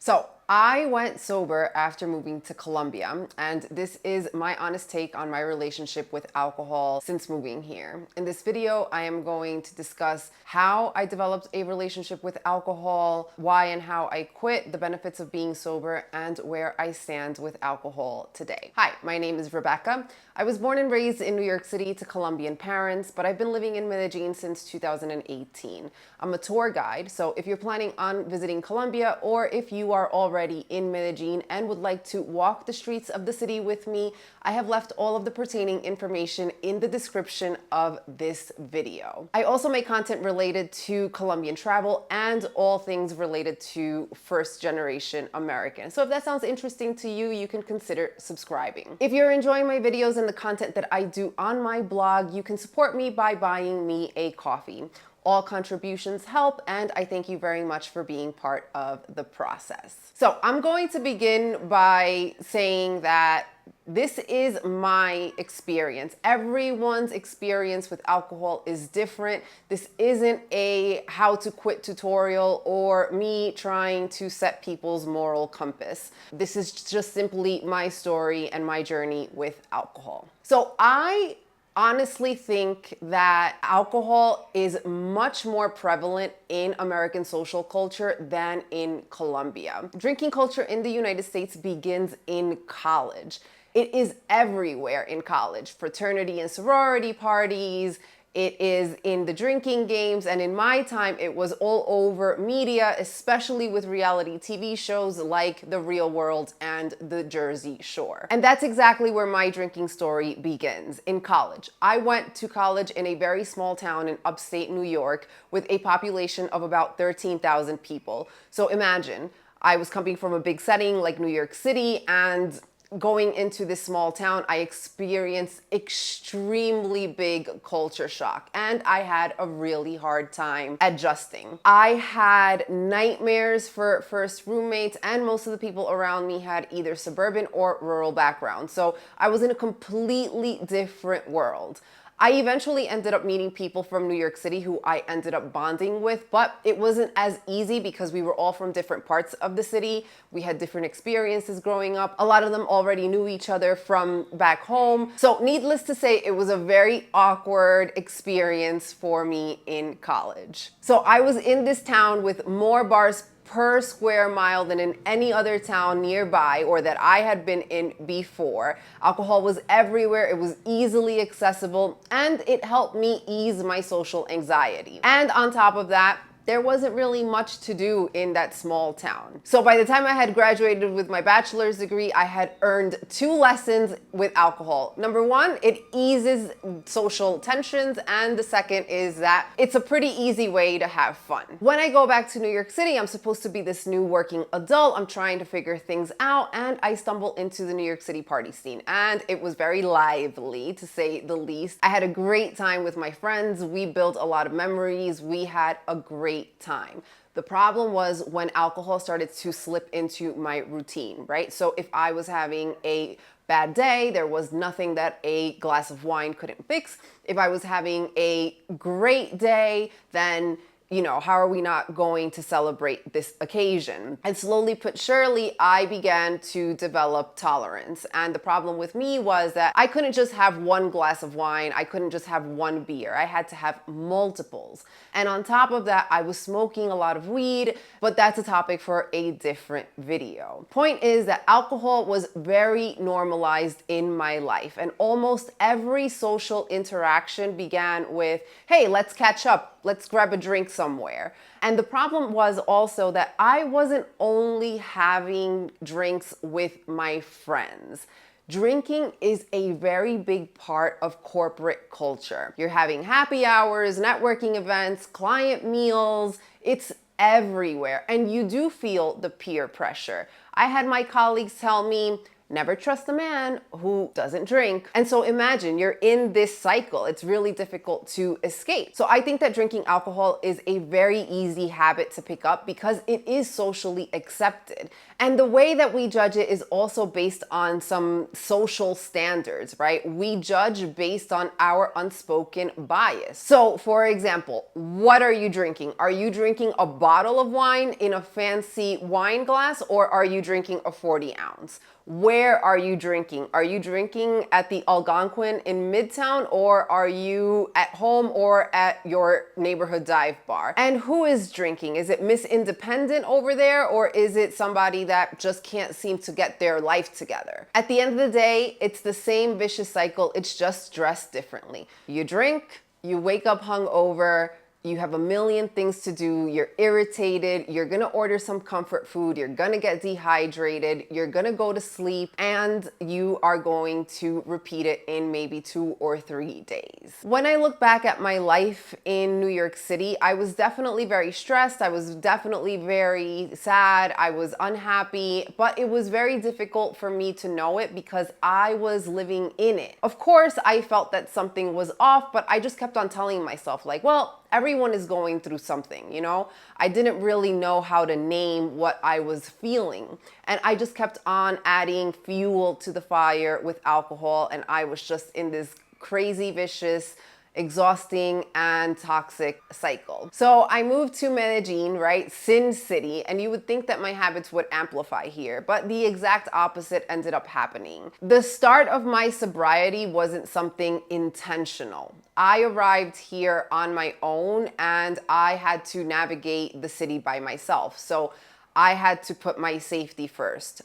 So I went sober after moving to Colombia, and this is my honest take on my relationship with alcohol since moving here. In this video, I am going to discuss how I developed a relationship with alcohol, why and how I quit, the benefits of being sober, and where I stand with alcohol today. Hi, my name is Rebecca. I was born and raised in New York City to Colombian parents, but I've been living in Medellin since 2018. I'm a tour guide, so if you're planning on visiting Colombia, or if you are already in Medellin and would like to walk the streets of the city with me, I have left all of the pertaining information in the description of this video. I also make content related to Colombian travel and all things related to first generation American. So if that sounds interesting to you, you can consider subscribing. If you're enjoying my videos and the content that I do on my blog, you can support me by buying me a coffee. All contributions help, and I thank you very much for being part of the process. So I'm going to begin by saying that this is my experience. Everyone's experience with alcohol is different. This isn't a how to quit tutorial or me trying to set people's moral compass. This is just simply my story and my journey with alcohol. So I honestly think that alcohol is much more prevalent in American social culture than in Colombia. Drinking culture in the United States begins in college. It is everywhere in college. Fraternity and sorority parties. It is in the drinking games, and in my time, it was all over media, especially with reality TV shows like The Real World and The Jersey Shore. And that's exactly where my drinking story begins, in college. I went to college in a very small town in upstate New York with a population of about 13,000 people. So imagine, I was coming from a big setting like New York City, and going into this small town, I experienced extremely big culture shock, and I had a really hard time adjusting. I had nightmares for first roommates, and most of the people around me had either suburban or rural backgrounds. So I was in a completely different world. I eventually ended up meeting people from New York City who I ended up bonding with, but it wasn't as easy because we were all from different parts of the city. We had different experiences growing up. A lot of them already knew each other from back home. So needless to say, it was a very awkward experience for me in college. So I was in this town with more bars per square mile than in any other town nearby or that I had been in before. Alcohol was everywhere, it was easily accessible, and it helped me ease my social anxiety. And on top of that, there wasn't really much to do in that small town. So by the time I had graduated with my bachelor's degree, I had earned 2 lessons with alcohol. Number 1, it eases social tensions, and the second is that it's a pretty easy way to have fun. When I go back to New York City, I'm supposed to be this new working adult. I'm trying to figure things out, and I stumble into the New York City party scene, and it was very lively, to say the least. I had a great time with my friends. We built a lot of memories. We had a great time. The problem was when alcohol started to slip into my routine, right? So if I was having a bad day, there was nothing that a glass of wine couldn't fix. If I was having a great day, then how are we not going to celebrate this occasion? And slowly but surely, I began to develop tolerance. And the problem with me was that I couldn't just have one glass of wine. I couldn't just have one beer. I had to have multiples. And on top of that, I was smoking a lot of weed, but that's a topic for a different video. Point is that alcohol was very normalized in my life. And almost every social interaction began with, hey, let's catch up. Let's grab a drink somewhere. And the problem was also that I wasn't only having drinks with my friends. Drinking is a very big part of corporate culture. You're having happy hours, networking events, client meals. It's everywhere. And you do feel the peer pressure. I had my colleagues tell me, Never trust a man who doesn't drink. And so imagine you're in this cycle. It's really difficult to escape. So I think that drinking alcohol is a very easy habit to pick up because it is socially accepted. And the way that we judge it is also based on some social standards, right? We judge based on our unspoken bias. So for example, what are you drinking? Are you drinking a bottle of wine in a fancy wine glass, or are you drinking a 40 ounce? Where are you drinking? Are you drinking at the Algonquin in Midtown, or are you at home or at your neighborhood dive bar? And who is drinking? Is it Miss Independent over there, or is it somebody that just can't seem to get their life together? At the end of the day, it's the same vicious cycle. It's just dressed differently. You drink, you wake up hungover, you have a million things to do, you're irritated, you're gonna order some comfort food, you're gonna get dehydrated, you're gonna go to sleep, and you are going to repeat it in maybe 2 or 3 days. When I look back at my life in New York City, I was definitely very stressed, I was definitely very sad, I was unhappy, but it was very difficult for me to know it because I was living in it. Of course, I felt that something was off, but I just kept on telling myself, like, well, everyone is going through something, you know? I didn't really know how to name what I was feeling. And I just kept on adding fuel to the fire with alcohol. And I was just in this crazy, vicious, exhausting and toxic cycle. So I moved to Medellin, right? Sin City. And you would think that my habits would amplify here, but the exact opposite ended up happening. The start of my sobriety wasn't something intentional. I arrived here on my own and I had to navigate the city by myself. So I had to put my safety first.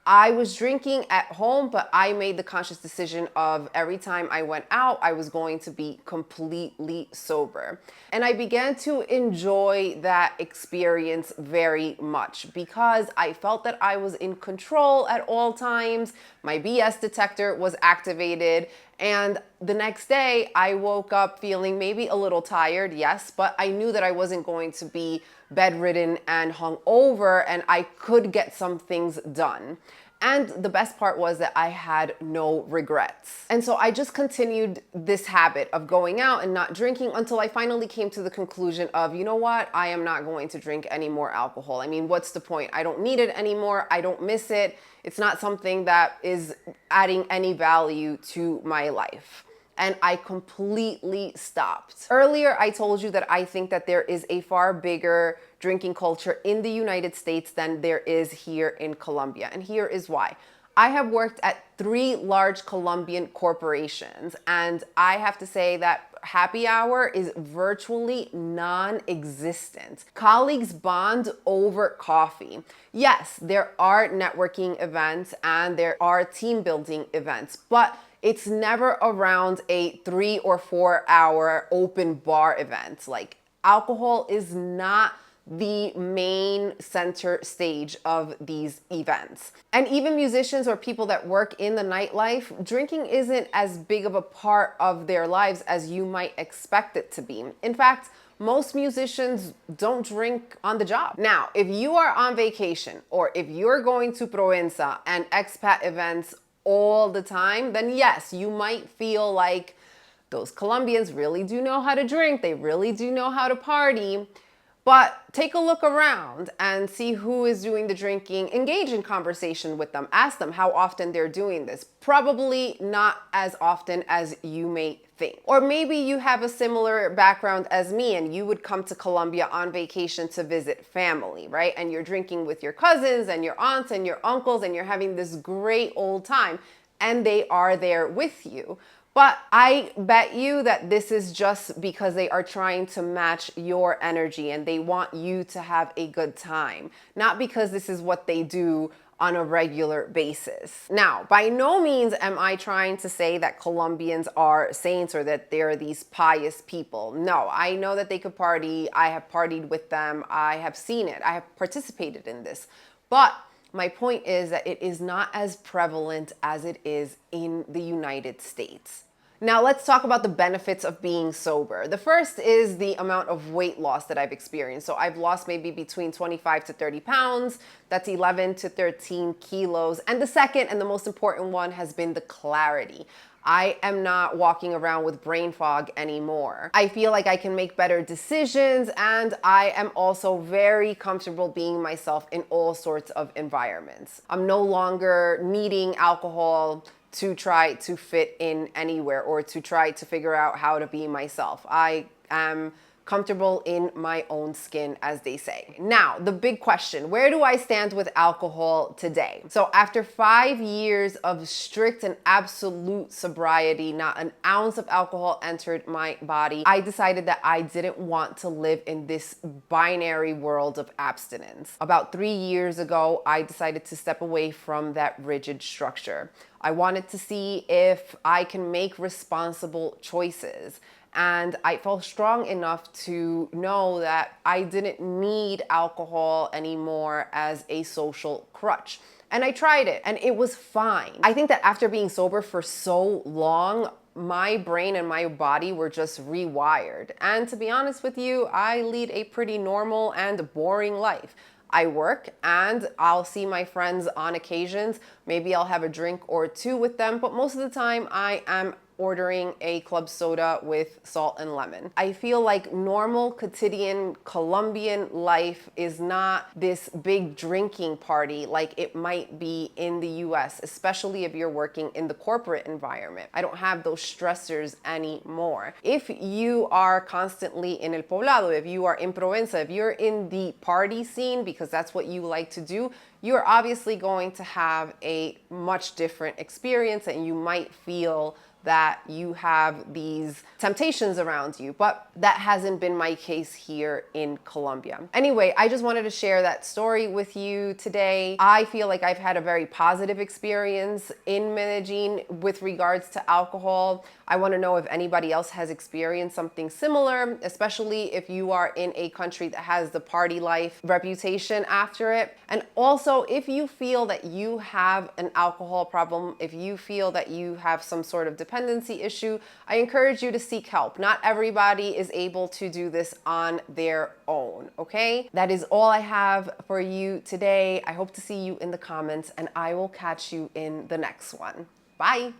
I was drinking at home, but I made the conscious decision of every time I went out, I was going to be completely sober. And I began to enjoy that experience very much because I felt that I was in control at all times. My BS detector was activated. And the next day I woke up feeling maybe a little tired, yes, but I knew that I wasn't going to be bedridden and hungover, and I could get some things done. And the best part was that I had no regrets. And so I just continued this habit of going out and not drinking until I finally came to the conclusion of, you know what, I am not going to drink any more alcohol. I mean, what's the point? I don't need it anymore. I don't miss it. It's not something that is adding any value to my life. And I completely stopped. Earlier, I told you that I think that there is a far bigger drinking culture in the United States than there is here in Colombia. And here is why. I have worked at 3 large Colombian corporations, and I have to say that happy hour is virtually non-existent. Colleagues bond over coffee. Yes, there are networking events and there are team building events, but it's never around a 3 or 4 hour open bar event. Like, alcohol is not the main center stage of these events. And even musicians or people that work in the nightlife, drinking isn't as big of a part of their lives as you might expect it to be. In fact, most musicians don't drink on the job. Now, if you are on vacation or if you're going to Provenza and expat events all the time, then yes, you might feel like those Colombians really do know how to drink. They really do know how to party. But take a look around and see who is doing the drinking. Engage in conversation with them. Ask them how often they're doing this. Probably not as often as you may think. Or maybe you have a similar background as me and you would come to Colombia on vacation to visit family, right? And you're drinking with your cousins and your aunts and your uncles and you're having this great old time and they are there with you. But I bet you that this is just because they are trying to match your energy and they want you to have a good time, not because this is what they do on a regular basis. Now, by no means am I trying to say that Colombians are saints or that they're these pious people. No, I know that they could party. I have partied with them. I have seen it. I have participated in this. But my point is that it is not as prevalent as it is in the United States. Now let's talk about the benefits of being sober. The first is the amount of weight loss that I've experienced. So I've lost maybe between 25 to 30 pounds. That's 11 to 13 kilos. And the second and the most important one has been the clarity. I am not walking around with brain fog anymore. I feel like I can make better decisions, and I am also very comfortable being myself in all sorts of environments. I'm no longer needing alcohol to try to fit in anywhere or to try to figure out how to be myself. I am comfortable in my own skin, as they say. Now, the big question, where do I stand with alcohol today? So after 5 years of strict and absolute sobriety, not an ounce of alcohol entered my body, I decided that I didn't want to live in this binary world of abstinence. About 3 years ago, I decided to step away from that rigid structure. I wanted to see if I can make responsible choices. And I felt strong enough to know that I didn't need alcohol anymore as a social crutch. And I tried it, and it was fine. I think that after being sober for so long, my brain and my body were just rewired. And to be honest with you, I lead a pretty normal and boring life. I work and I'll see my friends on occasions. Maybe I'll have a drink or two with them, but most of the time I am ordering a club soda with salt and lemon. I feel like normal quotidian Colombian life is not this big drinking party like it might be in the US, especially if you're working in the corporate environment. I don't have those stressors anymore. If you are constantly in El Poblado, if you are in Provenza, if you're in the party scene, because that's what you like to do, you're obviously going to have a much different experience, and you might feel that you have these temptations around you, but that hasn't been my case here in Colombia. Anyway, I just wanted to share that story with you today. I feel like I've had a very positive experience in Medellin with regards to alcohol. I want to know if anybody else has experienced something similar, especially if you are in a country that has the party life reputation after it. And also, if you feel that you have an alcohol problem, if you feel that you have some sort of dependency issue, I encourage you to seek help. Not everybody is able to do this on their own, okay? That is all I have for you today. I hope to see you in the comments, and I will catch you in the next one. Bye.